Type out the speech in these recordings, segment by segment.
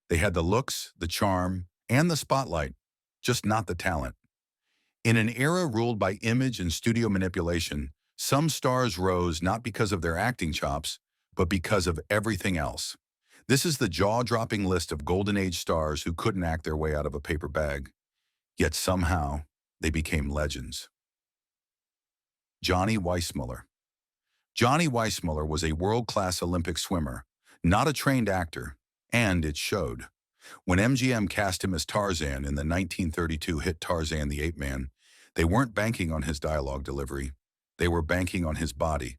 They had the looks, the charm, and the spotlight, just not the talent. In an era ruled by image and studio manipulation, some stars rose not because of their acting chops, but because of everything else. This is the jaw-dropping list of Golden Age stars who couldn't act their way out of a paper bag, yet somehow they became legends. Johnny Weissmuller. Johnny Weissmuller was a world-class Olympic swimmer, not a trained actor, and it showed. When MGM cast him as Tarzan in the 1932 hit Tarzan the Ape Man, they weren't banking on his dialogue delivery. They were banking on his body.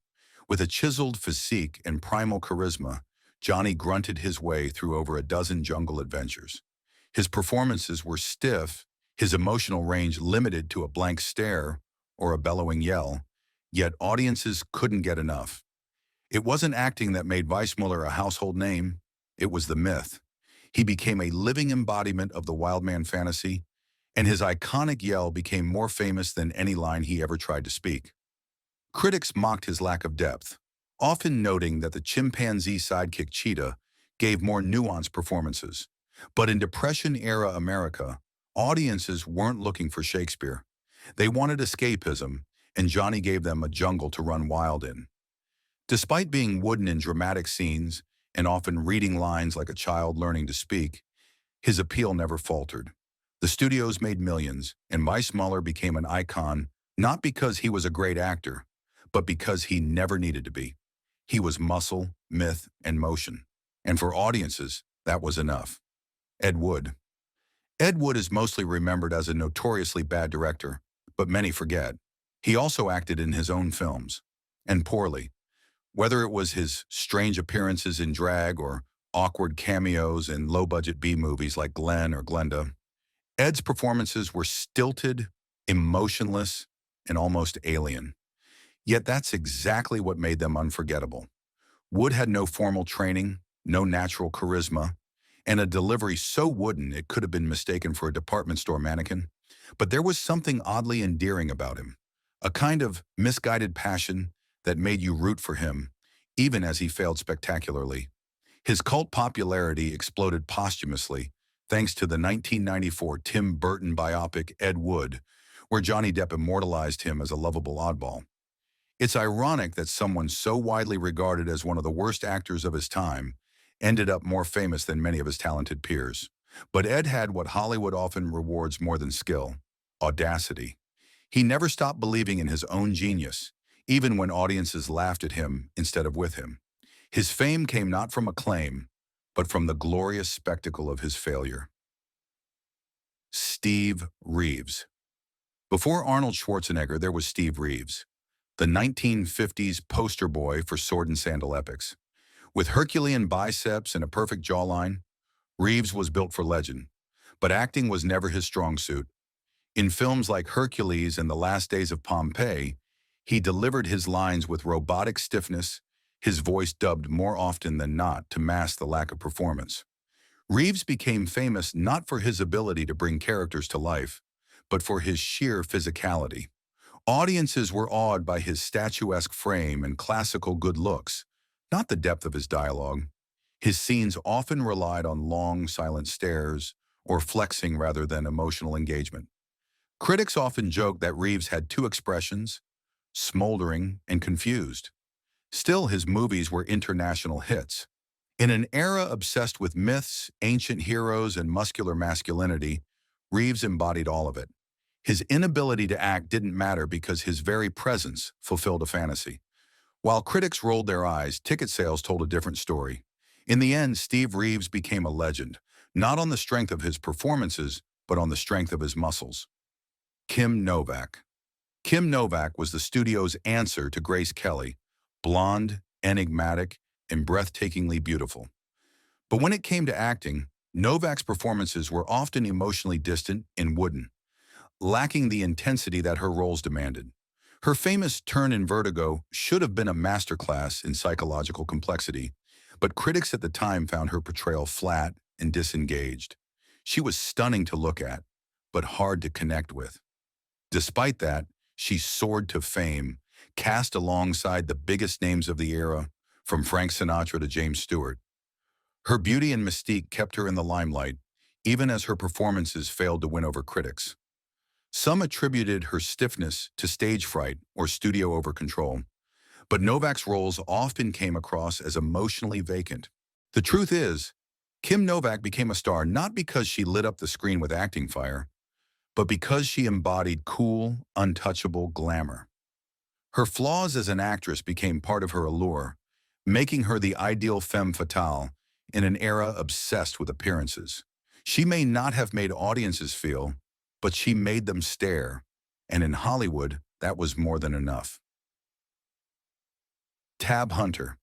With a chiseled physique and primal charisma, Johnny grunted his way through over a dozen jungle adventures. His performances were stiff, his emotional range limited to a blank stare or a bellowing yell, yet audiences couldn't get enough. It wasn't acting that made Weissmuller a household name, it was the myth. He became a living embodiment of the wildman fantasy, and his iconic yell became more famous than any line he ever tried to speak. Critics mocked his lack of depth, often noting that the chimpanzee sidekick Cheetah gave more nuanced performances. But in Depression-era America, audiences weren't looking for Shakespeare. They wanted escapism, and Johnny gave them a jungle to run wild in. Despite being wooden in dramatic scenes and often reading lines like a child learning to speak, his appeal never faltered. The studios made millions, and Weissmuller became an icon not because he was a great actor, but because he never needed to be. He was muscle, myth, and motion. And for audiences, that was enough. Ed Wood. Ed Wood is mostly remembered as a notoriously bad director, but many forget. He also acted in his own films, and poorly. Whether it was his strange appearances in drag or awkward cameos in low-budget B-movies like Glenn or Glenda, Ed's performances were stilted, emotionless, and almost alien. Yet that's exactly what made them unforgettable. Wood had no formal training, no natural charisma, and a delivery so wooden it could have been mistaken for a department store mannequin. But there was something oddly endearing about him, a kind of misguided passion that made you root for him, even as he failed spectacularly. His cult popularity exploded posthumously, thanks to the 1994 Tim Burton biopic Ed Wood, where Johnny Depp immortalized him as a lovable oddball. It's ironic that someone so widely regarded as one of the worst actors of his time ended up more famous than many of his talented peers. But Ed had what Hollywood often rewards more than skill: audacity. He never stopped believing in his own genius, even when audiences laughed at him instead of with him. His fame came not from acclaim, but from the glorious spectacle of his failure. Steve Reeves. Before Arnold Schwarzenegger, there was Steve Reeves, the 1950s poster boy for sword and sandal epics. With Herculean biceps and a perfect jawline, Reeves was built for legend, but acting was never his strong suit. In films like Hercules and The Last Days of Pompeii, he delivered his lines with robotic stiffness, his voice dubbed more often than not to mask the lack of performance. Reeves became famous not for his ability to bring characters to life, but for his sheer physicality. Audiences were awed by his statuesque frame and classical good looks, not the depth of his dialogue. His scenes often relied on long, silent stares or flexing rather than emotional engagement. Critics often joked that Reeves had two expressions: smoldering and confused. Still, his movies were international hits. In an era obsessed with myths, ancient heroes, and muscular masculinity, Reeves embodied all of it. His inability to act didn't matter because his very presence fulfilled a fantasy. While critics rolled their eyes, ticket sales told a different story. In the end, Steve Reeves became a legend, not on the strength of his performances, but on the strength of his muscles. Kim Novak. Kim Novak was the studio's answer to Grace Kelly, blonde, enigmatic, and breathtakingly beautiful. But when it came to acting, Novak's performances were often emotionally distant and wooden, lacking the intensity that her roles demanded. Her famous turn in Vertigo should have been a masterclass in psychological complexity, but critics at the time found her portrayal flat and disengaged. She was stunning to look at, but hard to connect with. Despite that, she soared to fame, cast alongside the biggest names of the era, from Frank Sinatra to James Stewart. Her beauty and mystique kept her in the limelight, even as her performances failed to win over critics. Some attributed her stiffness to stage fright or studio over-control, but Novak's roles often came across as emotionally vacant. The truth is, Kim Novak became a star not because she lit up the screen with acting fire, but because she embodied cool, untouchable glamour. Her flaws as an actress became part of her allure, making her the ideal femme fatale in an era obsessed with appearances. She may not have made audiences feel, but she made them stare, and in Hollywood, that was more than enough. Tab Hunter.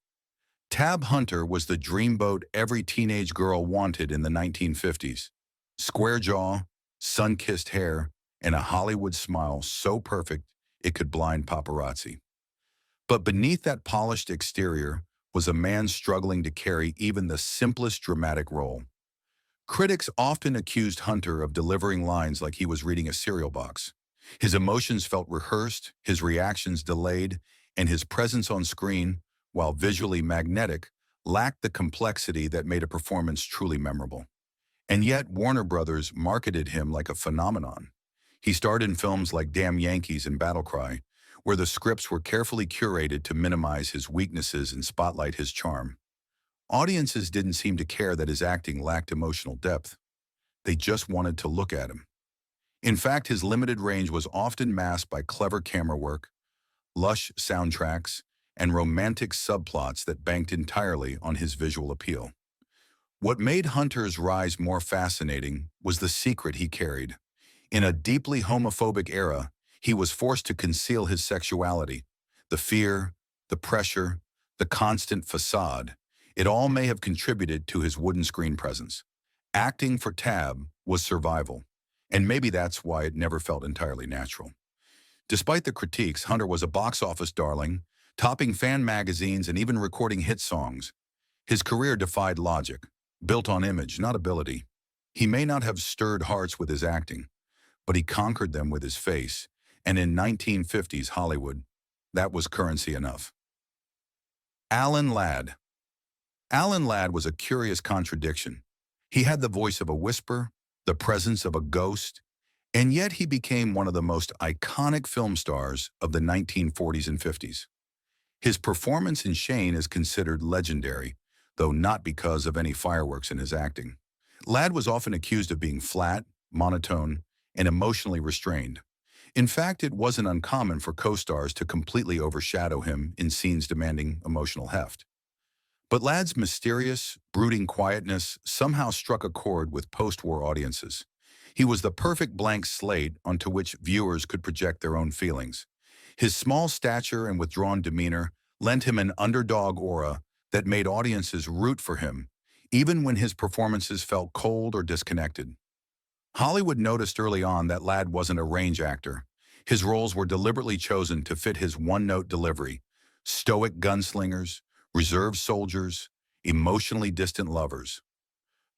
Tab Hunter was the dreamboat every teenage girl wanted in the 1950s. Square jaw, sun-kissed hair, and a Hollywood smile so perfect it could blind paparazzi. But beneath that polished exterior was a man struggling to carry even the simplest dramatic role. Critics often accused Hunter of delivering lines like he was reading a cereal box. His emotions felt rehearsed, his reactions delayed, and his presence on screen, while visually magnetic, lacked the complexity that made a performance truly memorable. And yet, Warner Brothers marketed him like a phenomenon. He starred in films like Damn Yankees and Battle Cry, where the scripts were carefully curated to minimize his weaknesses and spotlight his charm. Audiences didn't seem to care that his acting lacked emotional depth. They just wanted to look at him. In fact, his limited range was often masked by clever camera work, lush soundtracks, and romantic subplots that banked entirely on his visual appeal. What made Hunter's rise more fascinating was the secret he carried. In a deeply homophobic era, he was forced to conceal his sexuality. The fear, the pressure, the constant facade, it all may have contributed to his wooden screen presence. Acting for Tab was survival, and maybe that's why it never felt entirely natural. Despite the critiques, Hunter was a box office darling, topping fan magazines and even recording hit songs. His career defied logic, built on image, not ability. He may not have stirred hearts with his acting, but he conquered them with his face, and in 1950s Hollywood, that was currency enough. Alan Ladd. Alan Ladd was a curious contradiction. He had the voice of a whisper, the presence of a ghost, and yet he became one of the most iconic film stars of the 1940s and 50s. His performance in Shane is considered legendary, though not because of any fireworks in his acting. Ladd was often accused of being flat, monotone, and emotionally restrained. In fact, it wasn't uncommon for co-stars to completely overshadow him in scenes demanding emotional heft. But Ladd's mysterious, brooding quietness somehow struck a chord with post-war audiences. He was the perfect blank slate onto which viewers could project their own feelings. His small stature and withdrawn demeanor lent him an underdog aura that made audiences root for him, even when his performances felt cold or disconnected. Hollywood noticed early on that Ladd wasn't a range actor. His roles were deliberately chosen to fit his one-note delivery: stoic gunslingers, reserved soldiers, emotionally distant lovers.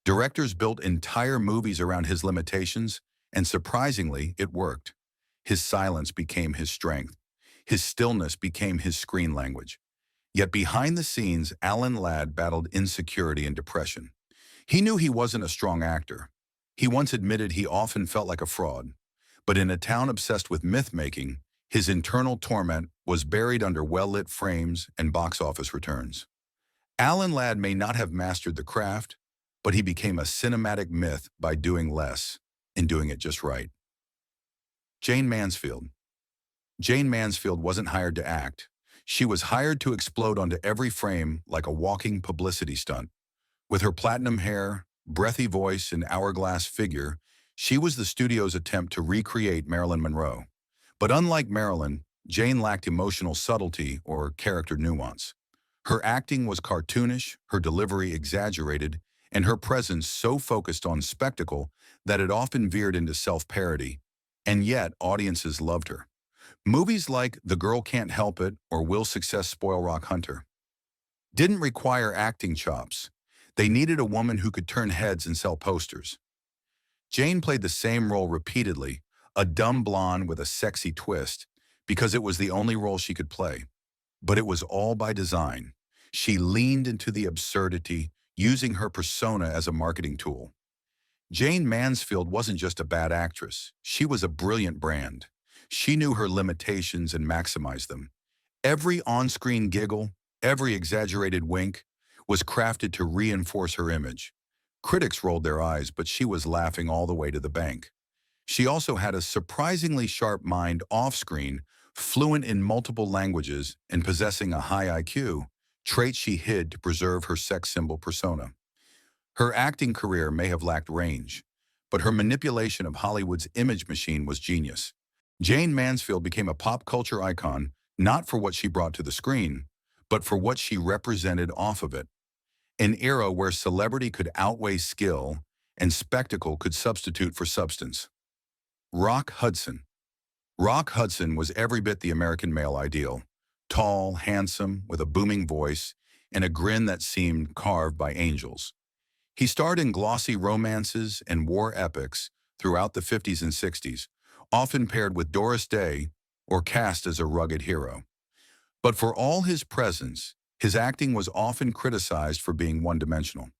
Directors built entire movies around his limitations, and surprisingly, it worked. His silence became his strength. His stillness became his screen language. Yet behind the scenes, Alan Ladd battled insecurity and depression. He knew he wasn't a strong actor. He once admitted he often felt like a fraud. But in a town obsessed with myth-making, his internal torment was buried under well-lit frames and box office returns. Alan Ladd may not have mastered the craft, but he became a cinematic myth by doing less and doing it just right. Jane Mansfield. Jane Mansfield wasn't hired to act. She was hired to explode onto every frame like a walking publicity stunt. With her platinum hair, breathy voice, and hourglass figure, she was the studio's attempt to recreate Marilyn Monroe. But unlike Marilyn, Jane lacked emotional subtlety or character nuance. Her acting was cartoonish, her delivery exaggerated, and her presence so focused on spectacle that it often veered into self-parody. And yet, audiences loved her. Movies like The Girl Can't Help It or Will Success Spoil Rock Hunter didn't require acting chops. They needed a woman who could turn heads and sell posters. Jane played the same role repeatedly, a dumb blonde with a sexy twist, because it was the only role she could play. But it was all by design. She leaned into the absurdity, using her persona as a marketing tool. Jane Mansfield wasn't just a bad actress. She was a brilliant brand. She knew her limitations and maximized them. Every on-screen giggle, every exaggerated wink, was crafted to reinforce her image. Critics rolled their eyes, but she was laughing all the way to the bank. She also had a surprisingly sharp mind off-screen, fluent in multiple languages and possessing a high IQ, traits she hid to preserve her sex symbol persona. Her acting career may have lacked range, but her manipulation of Hollywood's image machine was genius. Jane Mansfield became a pop culture icon not for what she brought to the screen, but for what she represented off of it. An era where celebrity could outweigh skill and spectacle could substitute for substance. Rock Hudson. Rock Hudson was every bit the American male ideal. Tall, handsome, with a booming voice, and a grin that seemed carved by angels. He starred in glossy romances and war epics throughout the 50s and 60s, often paired with Doris Day or cast as a rugged hero. But for all his presence, his acting was often criticized for being one-dimensional.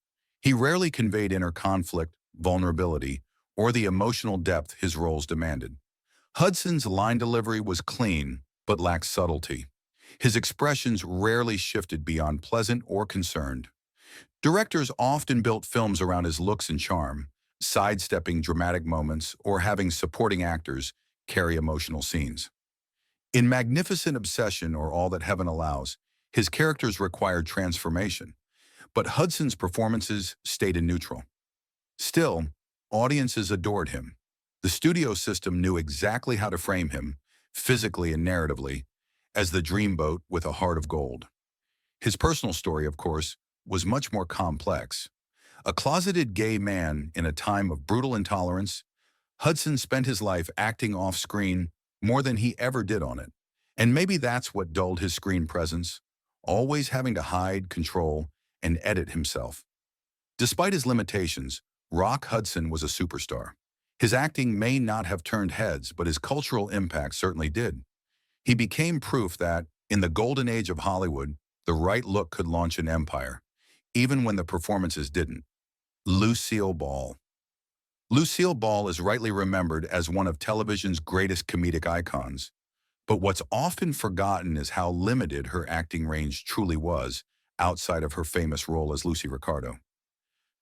He rarely conveyed inner conflict, vulnerability, or the emotional depth his roles demanded. Hudson's line delivery was clean, but lacked subtlety. His expressions rarely shifted beyond pleasant or concerned. Directors often built films around his looks and charm, sidestepping dramatic moments or having supporting actors carry emotional scenes. In Magnificent Obsession or All That Heaven Allows, his characters required transformation, but Hudson's performances stayed in neutral. Still, audiences adored him. The studio system knew exactly how to frame him, physically and narratively, as the dreamboat with a heart of gold. His personal story, of course, was much more complex. A closeted gay man in a time of brutal intolerance, Hudson spent his life acting off-screen more than he ever did on it. And maybe that's what dulled his screen presence, always having to hide, control, and edit himself. Despite his limitations, Rock Hudson was a superstar. His acting may not have turned heads, but his cultural impact certainly did. He became proof that, in the golden age of Hollywood, the right look could launch an empire, even when the performances didn't. Lucille Ball. Lucille Ball is rightly remembered as one of television's greatest comedic icons, but what's often forgotten is how limited her acting range truly was outside of her famous role as Lucy Ricardo.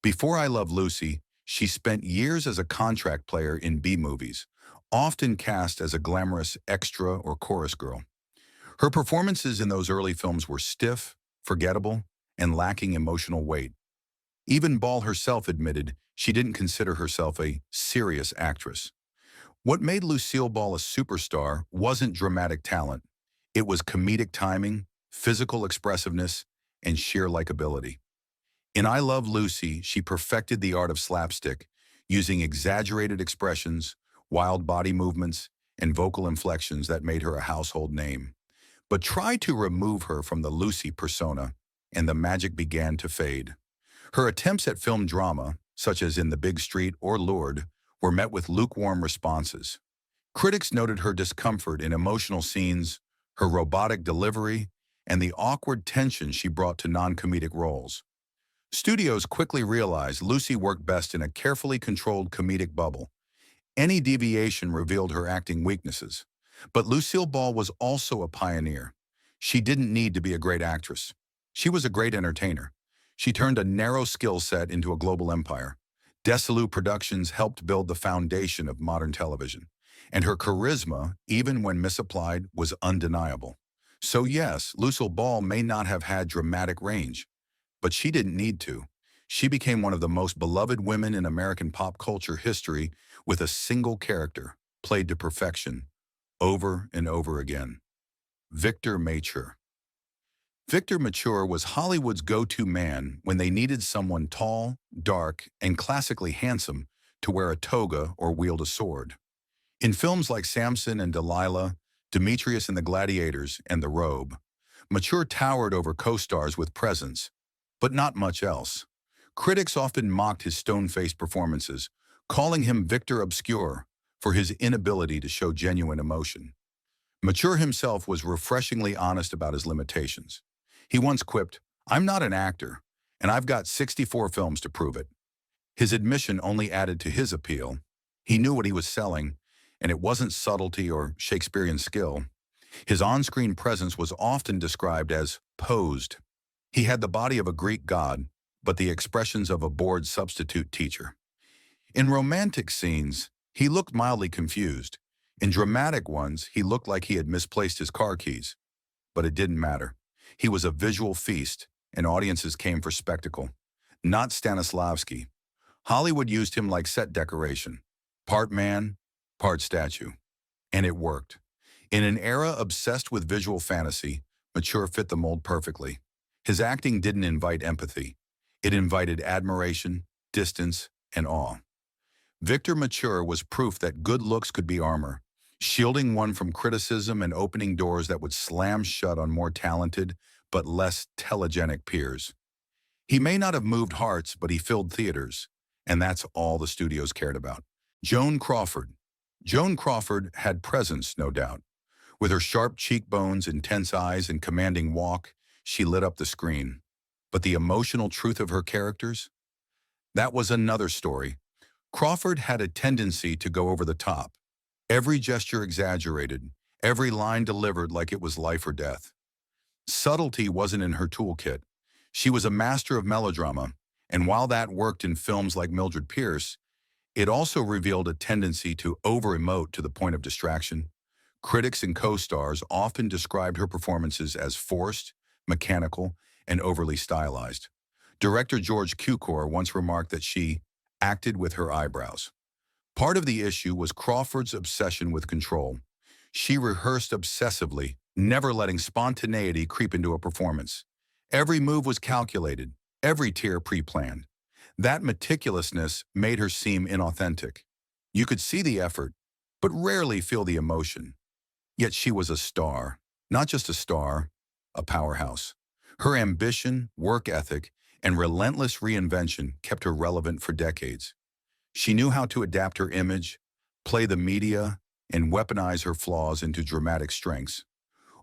Before I Love Lucy, she spent years as a contract player in B-movies, often cast as a glamorous extra or chorus girl. Her performances in those early films were stiff, forgettable, and lacking emotional weight. Even Ball herself admitted she didn't consider herself a serious actress. What made Lucille Ball a superstar wasn't dramatic talent. It was comedic timing, physical expressiveness, and sheer likability. In I Love Lucy, she perfected the art of slapstick, using exaggerated expressions, wild body movements, and vocal inflections that made her a household name. But try to remove her from the Lucy persona, and the magic began to fade. Her attempts at film drama, such as in The Big Street or Lourdes, were met with lukewarm responses. Critics noted her discomfort in emotional scenes, her robotic delivery, and the awkward tension she brought to non-comedic roles. Studios quickly realized Lucy worked best in a carefully controlled comedic bubble. Any deviation revealed her acting weaknesses. But Lucille Ball was also a pioneer. She didn't need to be a great actress. She was a great entertainer. She turned a narrow skill set into a global empire. Desilu Productions helped build the foundation of modern television, and her charisma, even when misapplied, was undeniable. So yes, Lucille Ball may not have had dramatic range, but she didn't need to. She became one of the most beloved women in American pop culture history with a single character, played to perfection, over and over again. Victor Mature. Victor Mature was Hollywood's go-to man when they needed someone tall, dark, and classically handsome to wear a toga or wield a sword. In films like Samson and Delilah, Demetrius and the Gladiators, and The Robe, Mature towered over co-stars with presence, but not much else. Critics often mocked his stone-faced performances, calling him Victor Obscure for his inability to show genuine emotion. Mature himself was refreshingly honest about his limitations. He once quipped, "I'm not an actor, and I've got 64 films to prove it. His admission only added to his appeal. He knew what he was selling, and it wasn't subtlety or Shakespearean skill. His on-screen presence was often described as posed. He had the body of a Greek god, but the expressions of a bored substitute teacher. In romantic scenes, he looked mildly confused. In dramatic ones, he looked like he had misplaced his car keys. But it didn't matter. He was a visual feast, and audiences came for spectacle. Not Stanislavski. Hollywood used him like set decoration. Part man, part statue. And it worked. In an era obsessed with visual fantasy, Mature fit the mold perfectly. His acting didn't invite empathy. It invited admiration, distance, and awe. Victor Mature was proof that good looks could be armor, shielding one from criticism and opening doors that would slam shut on more talented but less telegenic peers. He may not have moved hearts, but he filled theaters, and that's all the studios cared about. Joan Crawford. Joan Crawford had presence, no doubt. With her sharp cheekbones, intense eyes, and commanding walk, she lit up the screen. But the emotional truth of her characters? That was another story. Crawford had a tendency to go over the top. Every gesture exaggerated, every line delivered like it was life or death. Subtlety wasn't in her toolkit. She was a master of melodrama, and while that worked in films like Mildred Pierce, it also revealed a tendency to over-emote to the point of distraction. Critics and co-stars often described her performances as forced, mechanical, and overly stylized. Director George Cukor once remarked that she acted with her eyebrows. Part of the issue was Crawford's obsession with control. She rehearsed obsessively, never letting spontaneity creep into a performance. Every move was calculated, every tear pre-planned. That meticulousness made her seem inauthentic. You could see the effort, but rarely feel the emotion. Yet she was a star, not just a star, a powerhouse. Her ambition, work ethic, and relentless reinvention kept her relevant for decades. She knew how to adapt her image, play the media, and weaponize her flaws into dramatic strengths.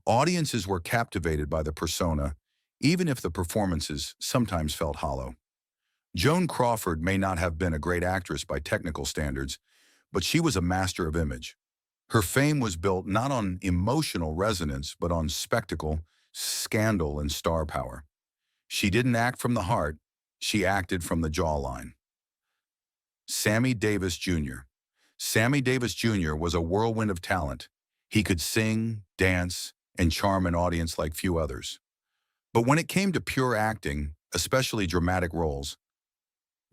Audiences were captivated by the persona, even if the performances sometimes felt hollow. Joan Crawford may not have been a great actress by technical standards, but she was a master of image. Her fame was built not on emotional resonance, but on spectacle, scandal, and star power. She didn't act from the heart, she acted from the jawline. Sammy Davis Jr. Sammy Davis Jr. was a whirlwind of talent. He could sing, dance, and charm an audience like few others. But when it came to pure acting, especially dramatic roles,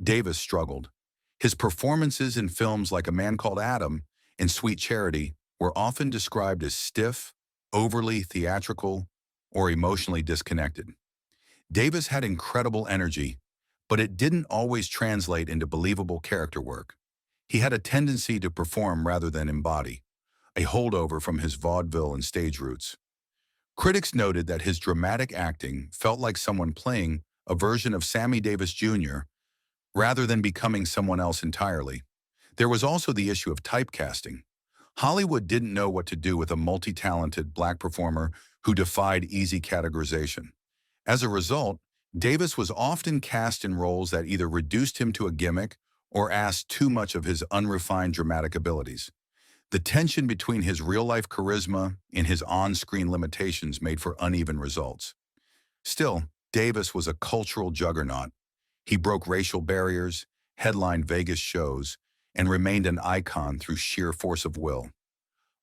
Davis struggled. His performances in films like A Man Called Adam and Sweet Charity were often described as stiff, overly theatrical, or emotionally disconnected. Davis had incredible energy, but it didn't always translate into believable character work. He had a tendency to perform rather than embody, a holdover from his vaudeville and stage roots. Critics noted that his dramatic acting felt like someone playing a version of Sammy Davis Jr. rather than becoming someone else entirely. There was also the issue of typecasting. Hollywood didn't know what to do with a multi-talented black performer who defied easy categorization. As a result, Davis was often cast in roles that either reduced him to a gimmick or asked too much of his unrefined dramatic abilities. The tension between his real-life charisma and his on-screen limitations made for uneven results. Still, Davis was a cultural juggernaut. He broke racial barriers, headlined Vegas shows, and remained an icon through sheer force of will.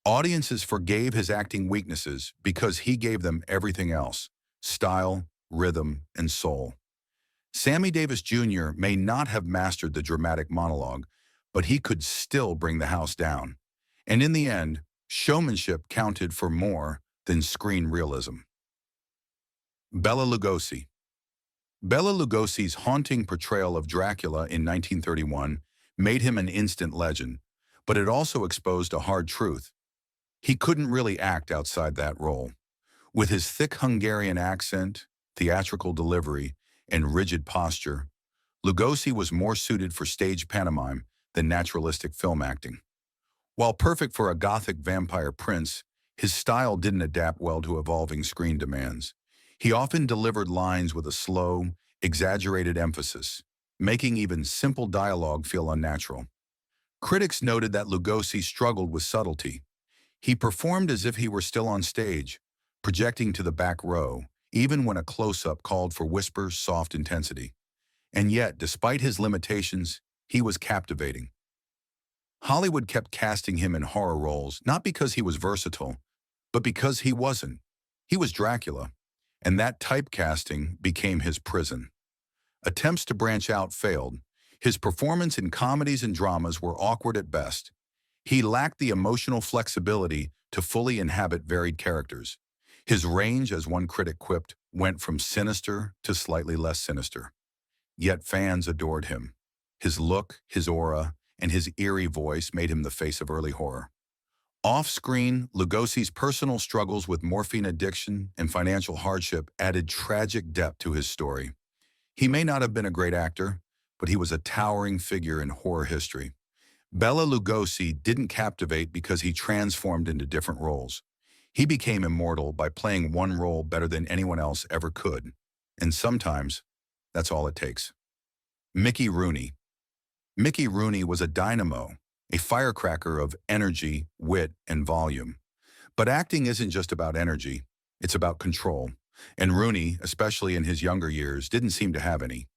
Audiences forgave his acting weaknesses because he gave them everything else: style, rhythm, and soul. Sammy Davis Jr. may not have mastered the dramatic monologue, but he could still bring the house down. And in the end, showmanship counted for more than screen realism. Bela Lugosi. Bela Lugosce's haunting portrayal of Dracula in 1931 made him an instant legend, but it also exposed a hard truth. He couldn't really act outside that role. With his thick Hungarian accent, theatrical delivery, and rigid posture, Lugosi was more suited for stage pantomime than naturalistic film acting. While perfect for a Gothic vampire prince, his style didn't adapt well to evolving screen demands. He often delivered lines with a slow, exaggerated emphasis, making even simple dialogue feel unnatural. Critics noted that Lugosi struggled with subtlety. He performed as if he were still on stage, projecting to the back row, even when a close-up called for whisper, soft intensity. And yet, despite his limitations, he was captivating. Hollywood kept casting him in horror roles, not because he was versatile, but because he wasn't. He was Dracula, and that typecasting became his prison. Attempts to branch out failed. His performance in comedies and dramas were awkward at best. He lacked the emotional flexibility to fully inhabit varied characters. His range, as one critic quipped, went from sinister to slightly less sinister. Yet fans adored him. His look, his aura, and his eerie voice made him the face of early horror. Off-screen, Lugosi's personal struggles with morphine addiction and financial hardship added tragic depth to his story. He may not have been a great actor, but he was a towering figure in horror history. Bela Lugosi didn't captivate because he transformed into different roles. He became immortal by playing one role better than anyone else ever could. And sometimes, that's all it takes. Mickey Rooney. Mickey Rooney was a dynamo, a firecracker of energy, wit, and volume. But acting isn't just about energy, it's about control. And Rooney, especially in his younger years, didn't seem to have any.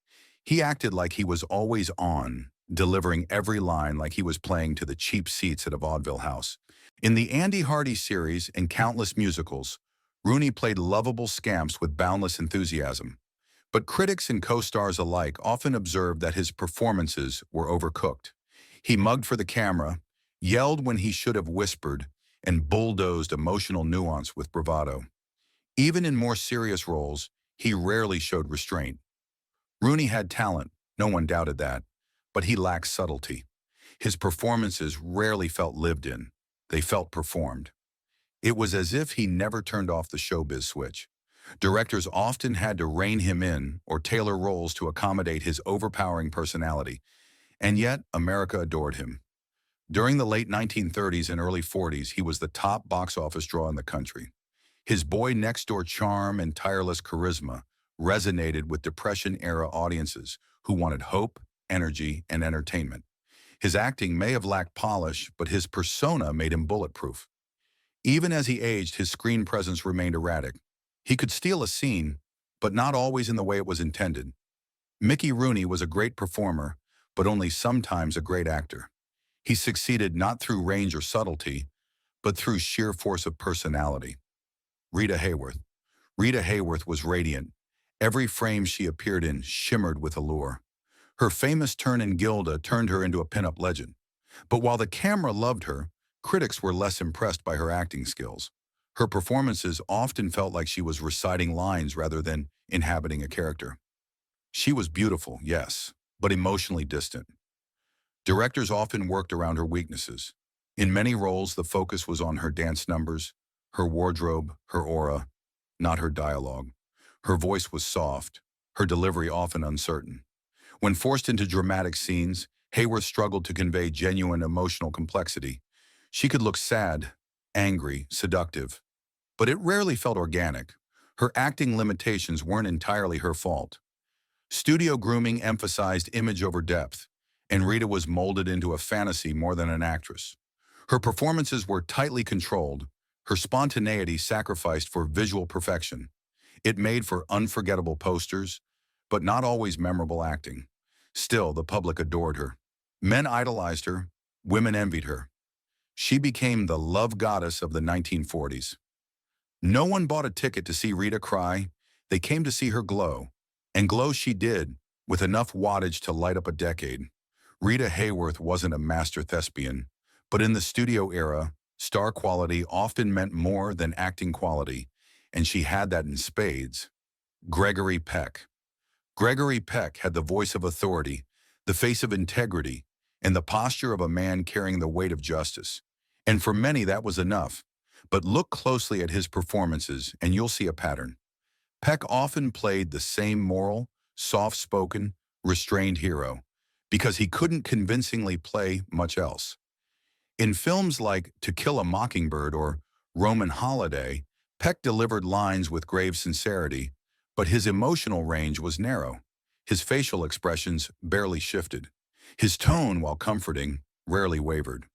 He acted like he was always on, delivering every line like he was playing to the cheap seats at a vaudeville house. In the Andy Hardy series and countless musicals, Rooney played lovable scamps with boundless enthusiasm. But critics and co-stars alike often observed that his performances were overcooked. He mugged for the camera, yelled when he should have whispered, and bulldozed emotional nuance with bravado. Even in more serious roles, he rarely showed restraint. Rooney had talent, no one doubted that, but he lacked subtlety. His performances rarely felt lived in. They felt performed. It was as if he never turned off the showbiz switch. Directors often had to rein him in or tailor roles to accommodate his overpowering personality. And yet, America adored him. During the late 1930s and early 40s, he was the top box office draw in the country. His boy-next-door charm and tireless charisma resonated with Depression-era audiences who wanted hope, energy, and entertainment. His acting may have lacked polish, but his persona made him bulletproof. Even as he aged, his screen presence remained erratic. He could steal a scene, but not always in the way it was intended. Mickey Rooney was a great performer, but only sometimes a great actor. He succeeded not through range or subtlety, but through sheer force of personality. Rita Hworth. Rita Hworth was radiant. Every frame she appeared in shimmered with allure. Her famous turn in Gilda turned her into a pinup legend. But while the camera loved her, critics were less impressed by her acting skills. Her performances often felt like she was reciting lines rather than inhabiting a character. She was beautiful, yes, but emotionally distant. Directors often worked around her weaknesses. In many roles, the focus was on her dance numbers, her wardrobe, her aura, not her dialogue. Her voice was soft, her delivery often uncertain. When forced into dramatic scenes, Hworth struggled to convey genuine emotional complexity. She could look sad, angry, seductive, but it rarely felt organic. Her acting limitations weren't entirely her fault. Studio grooming emphasized image over depth, and Rita was molded into a fantasy more than an actress. Her performances were tightly controlled, her spontaneity sacrificed for visual perfection. It made for unforgettable posters, but not always memorable acting. Still, the public adored her. Men idolized her, women envied her. She became the love goddess of the 1940s. No one bought a ticket to see Rita cry. They came to see her glow. And glow she did, with enough wattage to light up a decade. Rita Hworth wasn't a master thespian, but in the studio era, star quality often meant more than acting quality, and she had that in spades. Gregory Peck. Gregory Peck had the voice of authority, the face of integrity, and the posture of a man carrying the weight of justice. And for many, that was enough. But look closely at his performances, and you'll see a pattern. Peck often played the same moral, soft-spoken, restrained hero, because he couldn't convincingly play much else. In films like To Kill a Mockingbird or Roman Holiday, Peck delivered lines with grave sincerity, but his emotional range was narrow. His facial expressions barely shifted. His tone, while comforting, rarely wavered.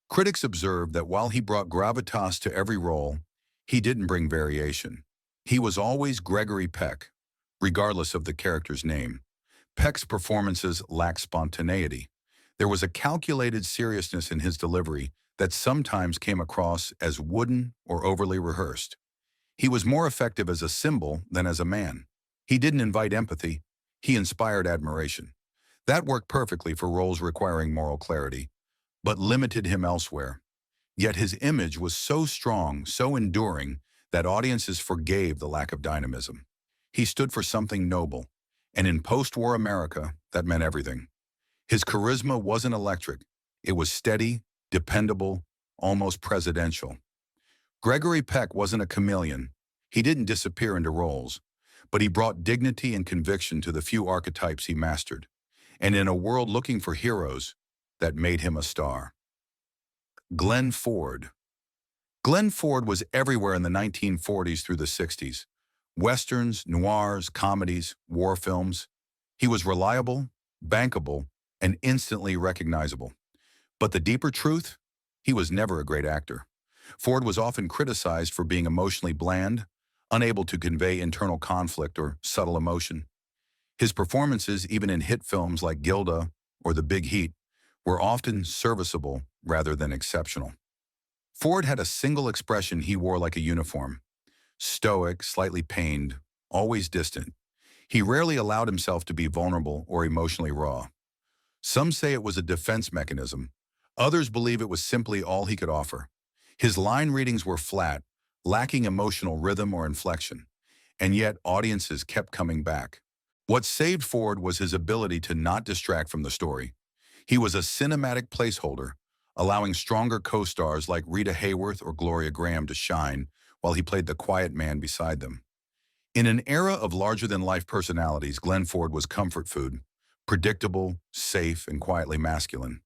Critics observed that while he brought gravitas to every role, he didn't bring variation. He was always Gregory Peck, regardless of the character's name. Peck's performances lacked spontaneity. There was a calculated seriousness in his delivery that sometimes came across as wooden or overly rehearsed. He was more effective as a symbol than as a man. He didn't invite empathy, he inspired admiration. That worked perfectly for roles requiring moral clarity, but limited him elsewhere. Yet his image was so strong, so enduring, that audiences forgave the lack of dynamism. He stood for something noble, and in post-war America, that meant everything. His charisma wasn't electric. It was steady, dependable, almost presidential. Gregory Peck wasn't a chameleon. He didn't disappear into roles, but he brought dignity and conviction to the few archetypes he mastered. And in a world looking for heroes, that made him a star. Glenn Ford. Glenn Ford was everywhere in the 1940s through the 60s. Westerns, noirs, comedies, war films. He was reliable, bankable, and instantly recognizable. But the deeper truth? He was never a great actor. Ford was often criticized for being emotionally bland, unable to convey internal conflict or subtle emotion. His performances, even in hit films like Gilda or The Big Heat, were often serviceable rather than exceptional. Ford had a single expression he wore like a uniform: stoic, slightly pained, always distant. He rarely allowed himself to be vulnerable or emotionally raw. Some say it was a defense mechanism. Others believe it was simply all he could offer. His line readings were flat, lacking emotional rhythm or inflection, and yet audiences kept coming back. What saved Ford was his ability to not distract from the story. He was a cinematic placeholder, allowing stronger co-stars like Rita Hworth or Gloria Graham to shine while he played the quiet man beside them. In an era of larger-than-life personalities, Glenn Ford was comfort food, predictable, safe, and quietly masculine.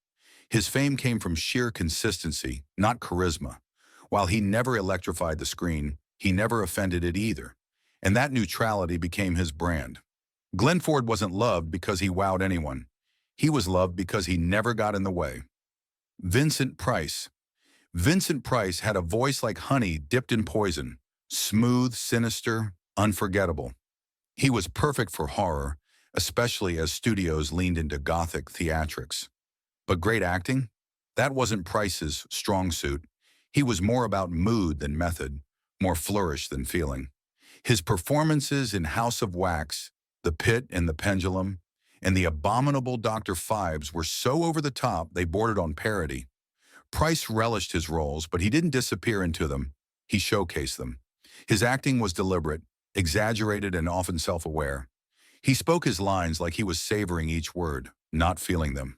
His fame came from sheer consistency, not charisma. While he never electrified the screen, he never offended it either. And that neutrality became his brand. Glenn Ford wasn't loved because he wowed anyone. He was loved because he never got in the way. Vincent Price. Vincent Price had a voice like honey dipped in poison, smooth, sinister, unforgettable. He was perfect for horror, especially as studios leaned into gothic theatrics. But great acting? That wasn't Price's strong suit. He was more about mood than method, more flourish than feeling. His performances in House of Wax, The Pit and the Pendulum, and the abominable Dr. Phibes were so over the top they bordered on parody. Price relished his roles, but he didn't disappear into them. He showcased them. His acting was deliberate, exaggerated, and often self-aware. He spoke his lines like he was savoring each word, not feeling them.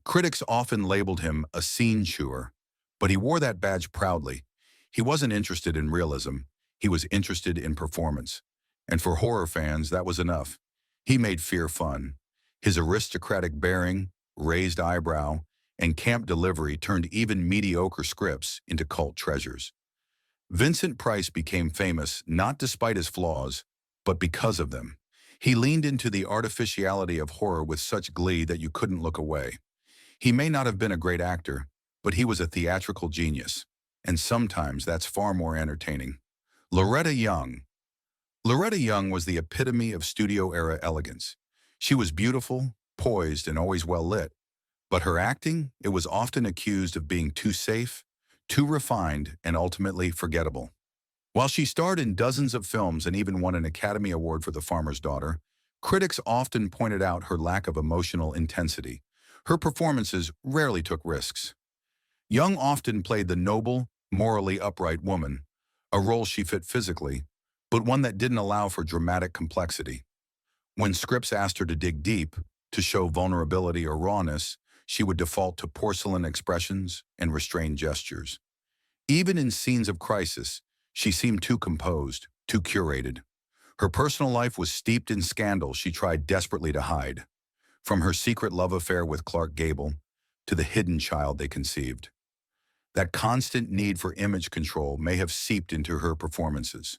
Critics often labeled him a scene chewer, but he wore that badge proudly. He wasn't interested in realism. He was interested in performance. And for horror fans, that was enough. He made fear fun. His aristocratic bearing, raised eyebrow, and camp delivery turned even mediocre scripts into cult treasures. Vincent Price became famous not despite his flaws, but because of them. He leaned into the artificiality of horror with such glee that you couldn't look away. He may not have been a great actor, but he was a theatrical genius, and sometimes that's far more entertaining. Loretta Young. Loretta Young was the epitome of studio-era elegance. She was beautiful, poised, and always well-lit. But her acting, it was often accused of being too safe, too refined, and ultimately forgettable. While she starred in dozens of films and even won an Academy Award for The Farmer's Daughter, critics often pointed out her lack of emotional intensity. Her performances rarely took risks. Young often played the noble, morally upright woman, a role she fit physically, but one that didn't allow for dramatic complexity. When scripts asked her to dig deep, to show vulnerability or rawness, she would default to porcelain expressions and restrained gestures. Even in scenes of crisis, she seemed too composed, too curated. Her personal life was steeped in scandal she tried desperately to hide, from her secret love affair with Clark Gable to the hidden child they conceived. That constant need for image control may have seeped into her performances.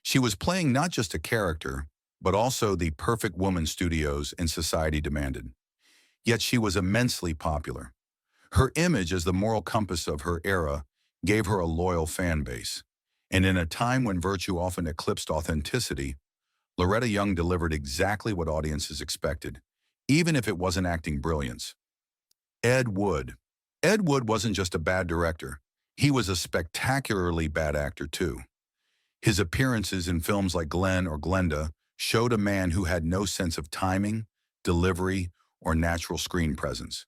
She was playing not just a character, but also the perfect woman studios and society demanded. Yet she was immensely popular. Her image as the moral compass of her era gave her a loyal fan base. And in a time when virtue often eclipsed authenticity, Loretta Young delivered exactly what audiences expected, even if it wasn't acting brilliance. Ed Wood. Ed Wood wasn't just a bad director. He was a spectacularly bad actor, too. His appearances in films like Glenn or Glenda showed a man who had no sense of timing, delivery, or natural screen presence.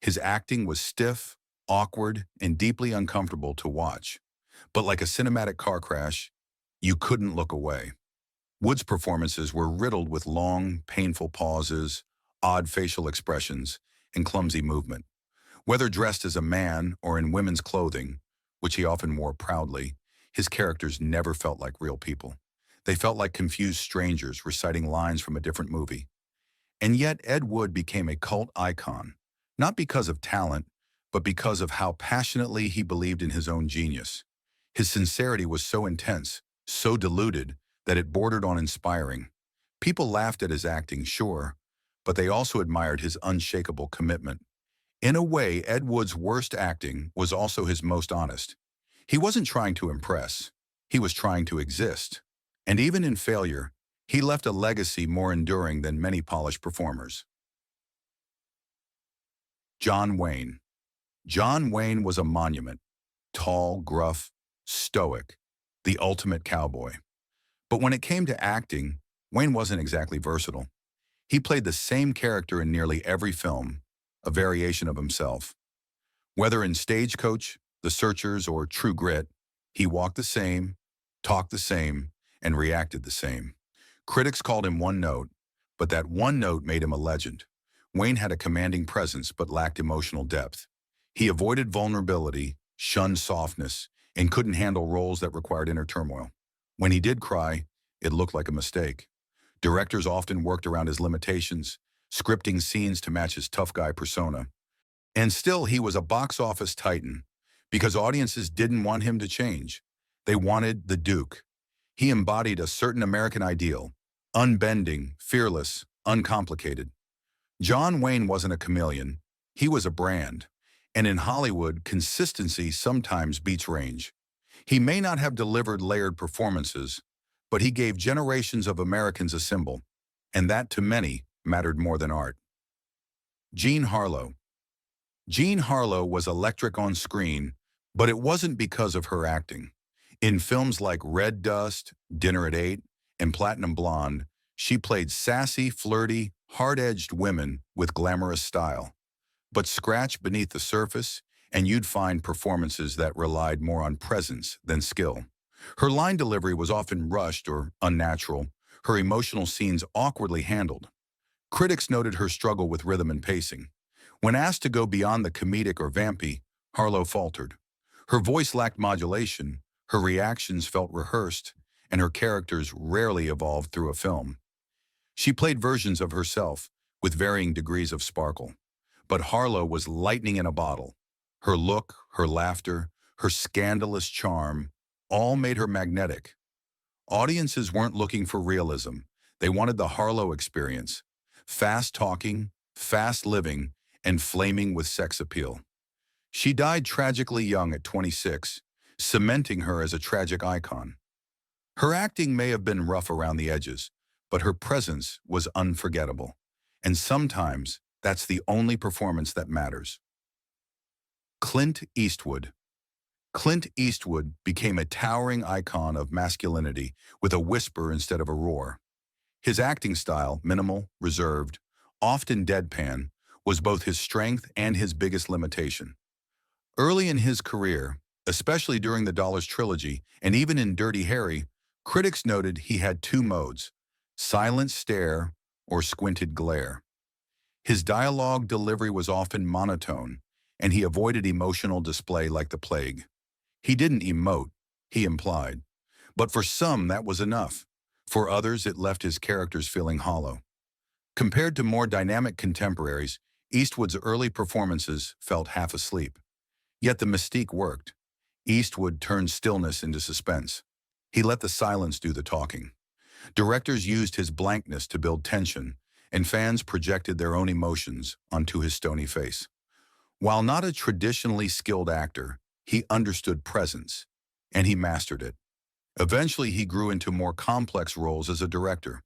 His acting was stiff, awkward, and deeply uncomfortable to watch. But like a cinematic car crash, you couldn't look away. Wood's performances were riddled with long, painful pauses, odd facial expressions, and clumsy movement. Whether dressed as a man or in women's clothing, which he often wore proudly, his characters never felt like real people. They felt like confused strangers reciting lines from a different movie. And yet Ed Wood became a cult icon, not because of talent, but because of how passionately he believed in his own genius. His sincerity was so intense, so diluted, that it bordered on inspiring. People laughed at his acting, sure, but they also admired his unshakable commitment. In a way, Ed Wood's worst acting was also his most honest. He wasn't trying to impress. He was trying to exist. And even in failure, he left a legacy more enduring than many polished performers. John Wayne. John Wayne was a monument. Tall, gruff, stoic, the ultimate cowboy. But when it came to acting, Wayne wasn't exactly versatile. He played the same character in nearly every film, a variation of himself. Whether in Stagecoach, The Searchers, or True Grit, he walked the same, talked the same, and reacted the same. Critics called him one note, but that one note made him a legend. Wayne had a commanding presence but lacked emotional depth. He avoided vulnerability, shunned softness, and couldn't handle roles that required inner turmoil. When he did cry, it looked like a mistake. Directors often worked around his limitations, scripting scenes to match his tough guy persona. And still, he was a box office titan, because audiences didn't want him to change. They wanted the Duke. He embodied a certain American ideal, unbending, fearless, uncomplicated. John Wayne wasn't a chameleon. He was a brand. And in Hollywood, consistency sometimes beats range. He may not have delivered layered performances, but he gave generations of Americans a symbol, and that to many mattered more than art. Jean Harlow. Jean Harlow was electric on screen, but it wasn't because of her acting. In films like Red Dust, Dinner at 8, and Platinum Blonde, she played sassy, flirty, hard-edged women with glamorous style. But scratch beneath the surface, and you'd find performances that relied more on presence than skill. Her line delivery was often rushed or unnatural, her emotional scenes awkwardly handled. Critics noted her struggle with rhythm and pacing. When asked to go beyond the comedic or vampy, Harlow faltered. Her voice lacked modulation, her reactions felt rehearsed, and her characters rarely evolved through a film. She played versions of herself, with varying degrees of sparkle. But Harlow was lightning in a bottle. Her look, her laughter, her scandalous charm, all made her magnetic. Audiences weren't looking for realism. They wanted the Harlow experience. Fast talking, fast living, and flaming with sex appeal. She died tragically young at 26, cementing her as a tragic icon. Her acting may have been rough around the edges, but her presence was unforgettable. And sometimes, that's the only performance that matters. Clint Eastwood. Clint Eastwood became a towering icon of masculinity with a whisper instead of a roar. His acting style, minimal, reserved, often deadpan, was both his strength and his biggest limitation. Early in his career, especially during the Dollars trilogy and even in Dirty Harry, critics noted he had two modes: silent stare or squinted glare. His dialogue delivery was often monotone, and he avoided emotional display like the plague. He didn't emote, he implied. But for some, that was enough. For others, it left his characters feeling hollow. Compared to more dynamic contemporaries, Eastwood's early performances felt half asleep. Yet the mystique worked. Eastwood turned stillness into suspense. He let the silence do the talking. Directors used his blankness to build tension, and fans projected their own emotions onto his stony face. While not a traditionally skilled actor, he understood presence, and he mastered it. Eventually, he grew into more complex roles as a director.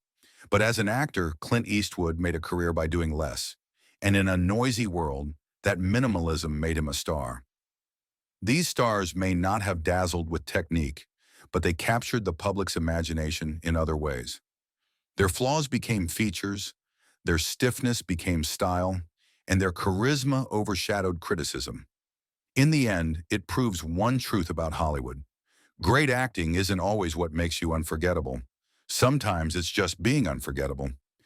But as an actor, Clint Eastwood made a career by doing less. And in a noisy world, that minimalism made him a star. These stars may not have dazzled with technique, but they captured the public's imagination in other ways. Their flaws became features, their stiffness became style, and their charisma overshadowed criticism. In the end, it proves one truth about Hollywood. Great acting isn't always what makes you unforgettable. Sometimes it's just being unforgettable.